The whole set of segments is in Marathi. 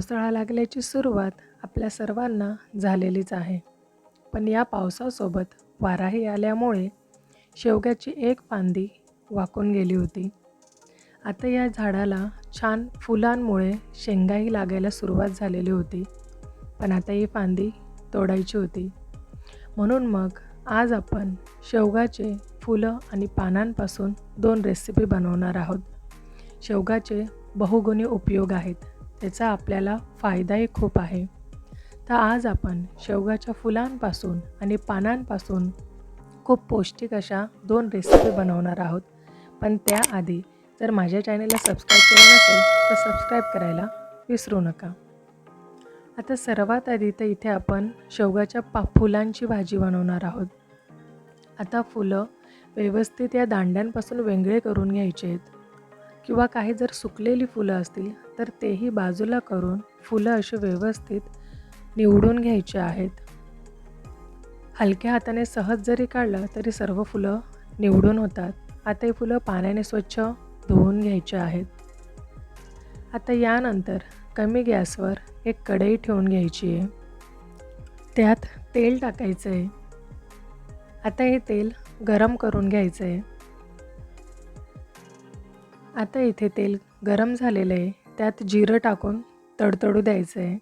पावसाळा लागल्याची सुरुवात आपल्या सर्वांना झालेलीच आहे. पण या पावसासोबत वाराही आल्यामुळे शेवग्याची एक फांदी वाकून गेली होती. आता या झाडाला छान फुलांमुळे शेंगाही लागायला सुरुवात झालेली होती. पण आता ही फांदी तोडायची होती. म्हणून मग आज आपण शेवगाचे फुलं आणि पानांपासून 2 रेसिपी बनवणार आहोत. शेवगाचे बहुगुणी उपयोग आहेत. त्याचा आपल्याला फायदाही खूप आहे. तर आज आपण शेवगाच्या फुलांपासून आणि पानांपासून खूप पौष्टिक अशा 2 रेसिपी बनवणार आहोत. पण त्याआधी जर माझ्या चॅनलला सबस्क्राईब केलं नसेल तर सबस्क्राईब करायला विसरू नका. आता सर्वात आधी तर इथे आपण शेवगाच्या फुलांची भाजी बनवणार आहोत. आता फुलं व्यवस्थित या दांड्यांपासून वेगळे करून घ्यायचे आहेत. किंवा काही जर सुकलेली फुलं असतील तर तेही बाजूला करून फुलं अशी व्यवस्थित निवडून घ्यायची आहेत. हलक्या हाताने सहज जरी काढलं तरी सर्व फुलं निवडून होतात. आता ही फुलं पाण्याने स्वच्छ धुवून घ्यायची आहेत. आता यानंतर कमी गॅसवर एक कढई ठेवून घ्यायची आहे. त्यात तेल टाकायचं आहे. आता हे तेल गरम करून घ्यायचं आहे. आता इथे तेल गरम झालेलं आहे. त्यात जिरं टाकून तडतडू द्यायचं आहे.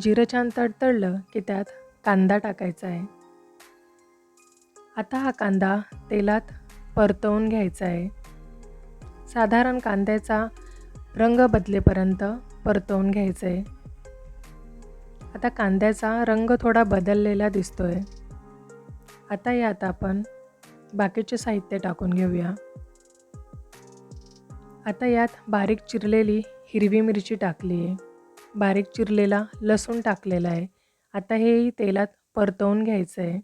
जिरं छान तडतडलं की त्यात कांदा टाकायचा आहे. आता हा कांदा तेलात परतवून घ्यायचा आहे. साधारण कांद्याचा रंग बदलेपर्यंत परतवून घ्यायचं आहे. आता कांद्याचा रंग थोडा बदललेला दिसतोय. आता यात आपण बाकीचे साहित्य टाकून घेऊया. आता यात बारीक चिरलेली हिरवी मिरची टाकली आहे. बारीक चिरलेला लसूण टाकलेला आहे. आता हेही तेलात परतवून घ्यायचं आहे.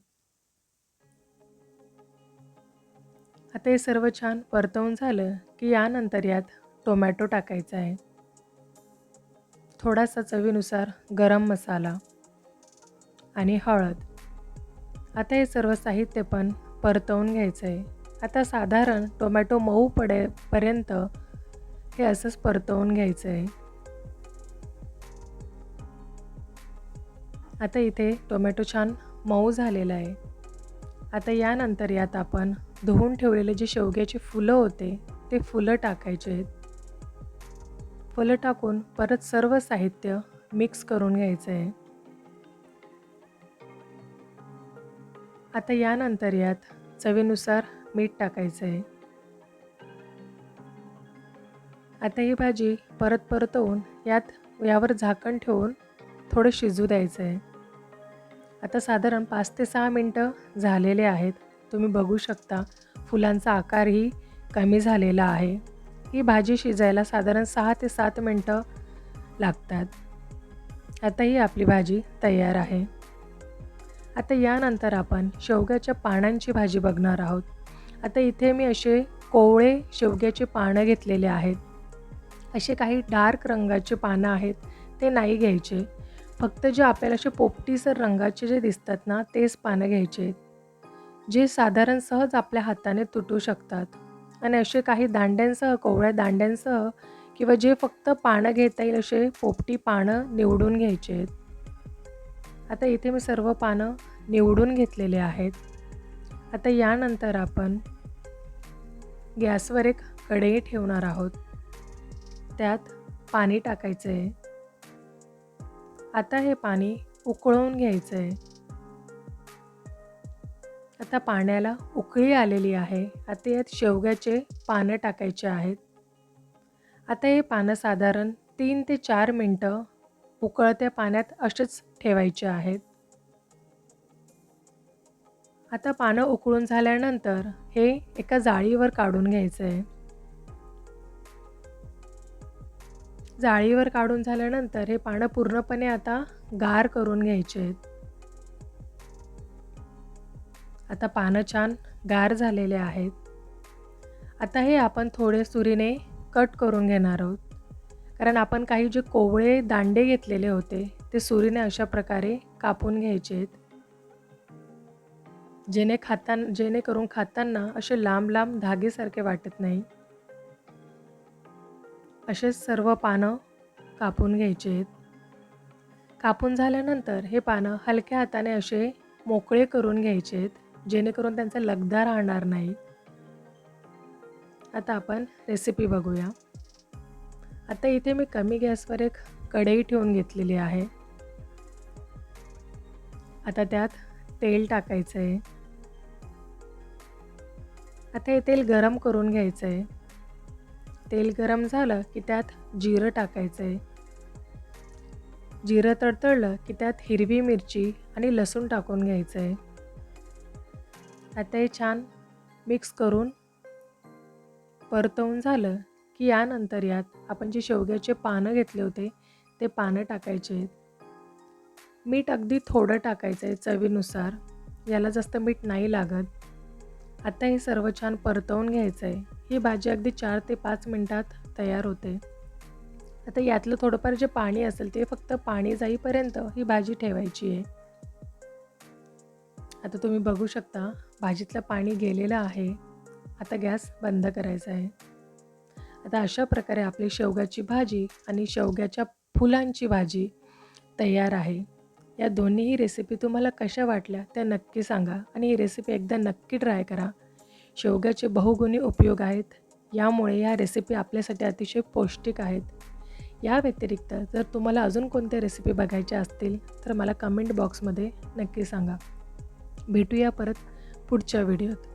आता हे सर्व छान परतवून झालं की यानंतर यात टोमॅटो टाकायचा आहे. थोडासा चवीनुसार गरम मसाला आणि हळद. आता हे सर्व साहित्य पण परतवून घ्यायचं आहे. आता साधारण टोमॅटो मऊ पडेपर्यंत हे असंच परतवून घ्यायचं आहे. आता इथे टोमॅटो छान मऊ झालेला आहे. आता यानंतर यात आपण धुवून ठेवलेले जे शेवग्याची फुलं होते ते फुलं टाकायचे आहेत. फुलं टाकून परत सर्व साहित्य मिक्स करून घ्यायचं आहे. आता यानंतर यात चवीनुसार मीठ टाकायचं आहे. आता ही भाजी परत परतवून यावर झाकण ठेवून थोडं शिजू द्यायचं आहे. आता साधारण 5 ते 6 मिनटं झालेले आहेत. तुम्ही बघू शकता फुलांचा आकारही कमी झालेला आहे. ही भाजी शिजायला साधारण 6 ते 7 मिनटं लागतात. आता ही आपली भाजी तयार आहे. आता यानंतर आपण शेवग्याच्या पानांची भाजी बघणार आहोत. आता इथे मी असे कोवळे शेवग्याचे पानं घेतलेले आहेत. असे काही डार्क रंगाचे पानं आहेत ते नाही घ्यायचे. फक्त जे आपल्याला असे पोपटीसर रंगाचे जे दिसतात ना तेच पानं घ्यायचे आहेत. जे साधारण सहज आपल्या हाताने तुटू शकतात. आणि असे काही दांड्यांसह कोवळ्या दांड्यांसह किंवा जे फक्त पानं घेता येईल असे पोपटी पानं निवडून घ्यायचे आहेत. आता इथे मी सर्व पानं निवडून घेतलेले आहेत. आता यानंतर आपण गॅसवर एक कढई ठेवणार आहोत. त्यात पाणी टाकायचं आहे. आता हे पाणी उकळवून घ्यायचं आहे. आता पाण्याला उकळी आलेली आहे. आता यात शेवग्याचे पानं टाकायचे आहेत. आता हे पानं साधारण 3 ते 4 मिनटं उकळत्या पाण्यात असेच ठेवायचे आहेत. आता पानं उकळून झाल्यानंतर हे एका जाळीवर काढून घ्यायचं आहे. जाळीवर काढून झाल्यानंतर हे पानं पूर्णपणे आता गार करून घ्यायचे आहेत. आता पानं छान गार झालेले आहेत. आता हे आपण थोडे सुरीने कट करून घेणार आहोत. कारण आपण काही जे कोवळे दांडे घेतलेले होते ते सुरीने अशा प्रकारे कापून घ्यायचे आहेत. जेणेकरून खाताना असे लांब लांब धागेसारखे वाटत नाही. असेच सर्व पानं कापून घ्यायचे आहेत. कापून झाल्यानंतर हे पानं हलक्या हाताने असे मोकळे करून घ्यायचे आहेत, जेणेकरून त्यांचा लगदा राहणार नाही. आता आपण रेसिपी बघूया. आता इथे मी कमी गॅसवर एक कढई ठेवून घेतलेली आहे. आता त्यात तेल टाकायचं आहे. आता हे तेल गरम करून घ्यायचं आहे. तेल गरम झालं की त्यात जिरं टाकायचं आहे. जिरं तडतडलं की त्यात हिरवी मिरची आणि लसूण टाकून घ्यायचं आहे. आता हे छान मिक्स करून परतवून झालं की यानंतर यात आपण जे शेवग्याचे पानं घेतले होते ते पानं टाकायचे आहेत. मीठ अगदी थोडं टाकायचं आहे चवीनुसार, याला जास्त मीठ नाही लागत. आता हे सर्व छान परतवून घ्यायचं आहे. ही भाजी अगदी 4 ते 5 मिनटात तयार होते. आता यातलं थोडंफार जे पाणी असेल ते फक्त पाणी जाईपर्यंत ही भाजी ठेवायची आहे. आता तुम्ही बघू शकता भाजीतलं पाणी गेलेलं आहे. आता गॅस बंद करायचा आहे. आता अशा प्रकारे आपली शेवगाची भाजी आणि शेवग्याच्या फुलांची भाजी तयार आहे. या दोन्हीही रेसिपी तुम्हाला कशा वाटल्या त्या नक्की सांगा आणि ही रेसिपी एकदा नक्की ट्राय करा. शेवग्याचे बहुगुणी उपयोग आहेत. यामुळे या रेसिपी आपल्यासाठी अतिशय पौष्टिक आहेत. या व्यतिरिक्त जर तुम्हाला अजून कोणत्या रेसिपी बघायच्या असतील तर मला कमेंट बॉक्समध्ये नक्की सांगा. भेटूया परत पुढच्या व्हिडिओत.